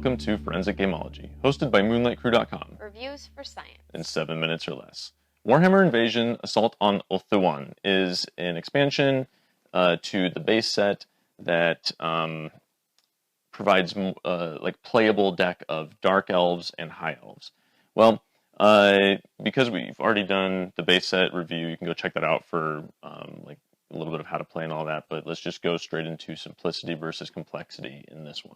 Welcome to Forensic Gameology, hosted by MoonlightCrew.com. Reviews for science. In 7 minutes or less. Warhammer Invasion Assault on Ulthuan is an expansion to the base set that provides like playable deck of Dark Elves and High Elves. Well, because we've already done the base set review, you can go check that out for like a little bit of how to play and all that, but let's just go straight into simplicity versus complexity in this one.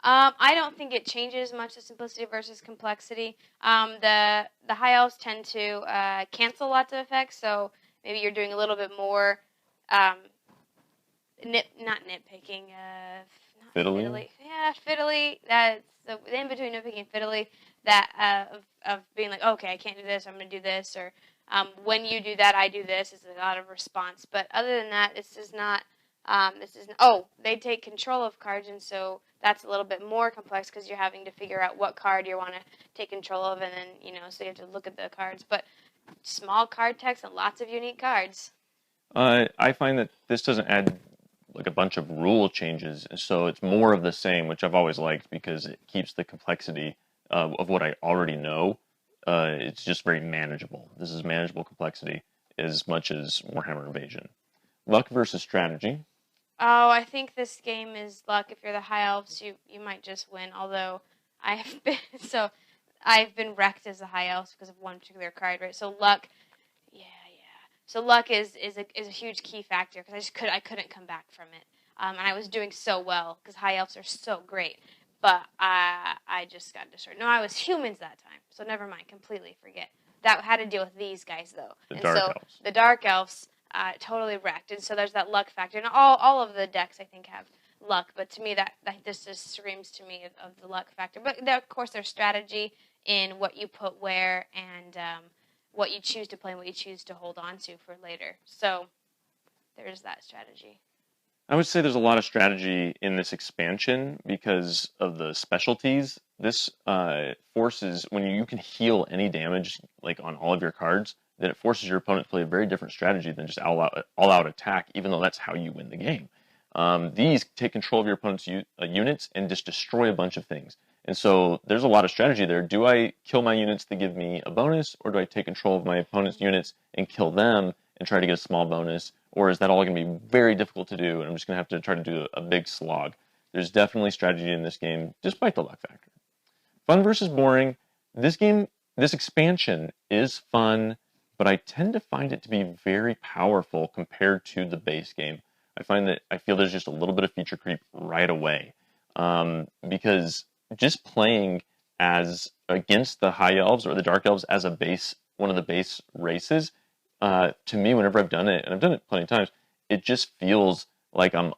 I don't think it changes much the simplicity versus complexity. The high elves tend to cancel lots of effects, so maybe you're doing a little bit more not nitpicking, fiddly. Yeah, fiddly. That's the in between nitpicking and fiddly. That of being like, okay, I can't do this, I'm going to do this, or when you do that, I do this. It's a lot of response. But other than that, this is not. They take control of cards, and so that's a little bit more complex because you're having to figure out what card you want to take control of, and then, so you have to look at the cards. But small card text and lots of unique cards. I find that this doesn't add like a bunch of rule changes, so it's more of the same, which I've always liked because it keeps the complexity of what I already know. It's just very manageable. This is manageable complexity as much as Warhammer Invasion. Luck versus strategy. Oh, I think this game is luck. If you're the high elves, you might just win. Although I've been wrecked as the high elves because of one particular card, right? So luck, yeah. So luck is a huge key factor because I couldn't come back from it, and I was doing so well because high elves are so great, but I just got destroyed. No, I was humans that time, so never mind. Completely forget that. Had to deal with these guys though, the dark elves. Totally wrecked, and so there's that luck factor. And all of the decks I think have luck, but to me that this just screams to me of the luck factor. But of course there's strategy in what you put where and what you choose to play and what you choose to hold on to for later. So there's that strategy. I would say there's a lot of strategy in this expansion because of the specialties. This forces when you can heal any damage like on all of your cards, then it forces your opponent to play a very different strategy than just all-out attack, even though that's how you win the game. These take control of your opponent's units and just destroy a bunch of things. And so there's a lot of strategy there. Do I kill my units to give me a bonus, or do I take control of my opponent's units and kill them and try to get a small bonus? Or is that all going to be very difficult to do, and I'm just going to have to try to do a big slog? There's definitely strategy in this game, despite the luck factor. Fun versus boring. This expansion is fun, but I tend to find it to be very powerful compared to the base game. I feel there's just a little bit of feature creep right away, because just playing as against the high elves or the dark elves as one of the base races, to me, whenever I've done it, and I've done it plenty of times, it just feels like I'm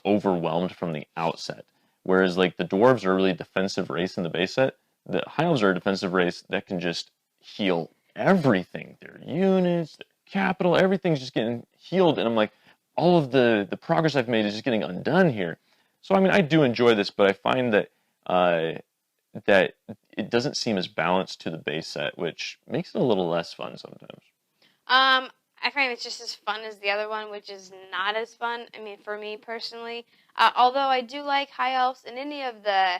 overwhelmed from the outset. Whereas like the dwarves are a really defensive race in the base set, the high elves are a defensive race that can just heal everything, their units, their capital, everything's just getting healed, and I'm like, all of the progress I've made is just getting undone here. So I mean, I do enjoy this, but I find that that it doesn't seem as balanced to the base set, which makes it a little less fun sometimes. I find it's just as fun as the other one, which is not as fun. I mean, for me personally, although I do like high elves in any of the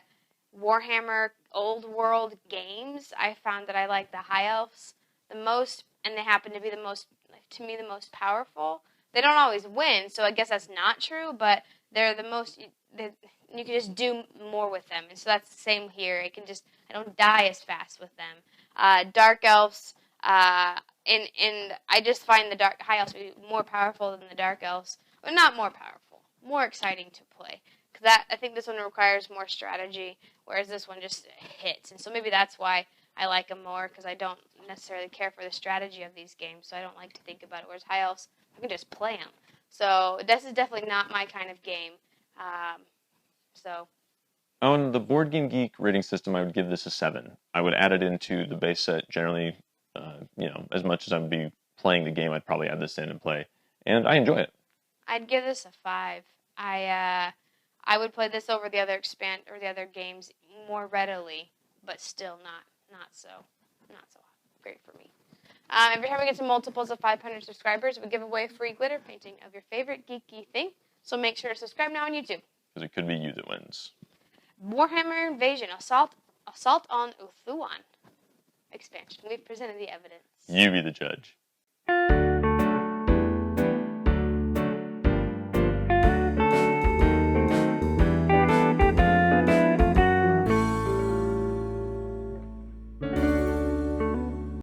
Warhammer old world games, I found that I like the high elves the most, and they happen to be the most powerful. They don't always win, so I guess that's not true, but they're the most, you can just do more with them, and so that's the same here. I don't die as fast with them. Dark elves, and I just find the high elves to be more powerful than the dark elves, or not more powerful, more exciting to play. Because I think this one requires more strategy, whereas this one just hits, and so maybe that's why I like them more, because I don't necessarily care for the strategy of these games, so I don't like to think about it. Whereas high elves, I can just play them. So this is definitely not my kind of game. On the Board Game Geek rating system, I would give this a 7. I would add it into the base set generally. As much as I would be playing the game, I'd probably add this in and play, and I enjoy it. I'd give this a 5. I would play this over the other the other games more readily, but still not so great for me. Every time we get to multiples of 500 subscribers, we give away a free glitter painting of your favorite geeky thing. So make sure to subscribe now on YouTube. Because it could be you that wins. Warhammer Invasion, Assault on Ulthuan expansion. We've presented the evidence. You be the judge.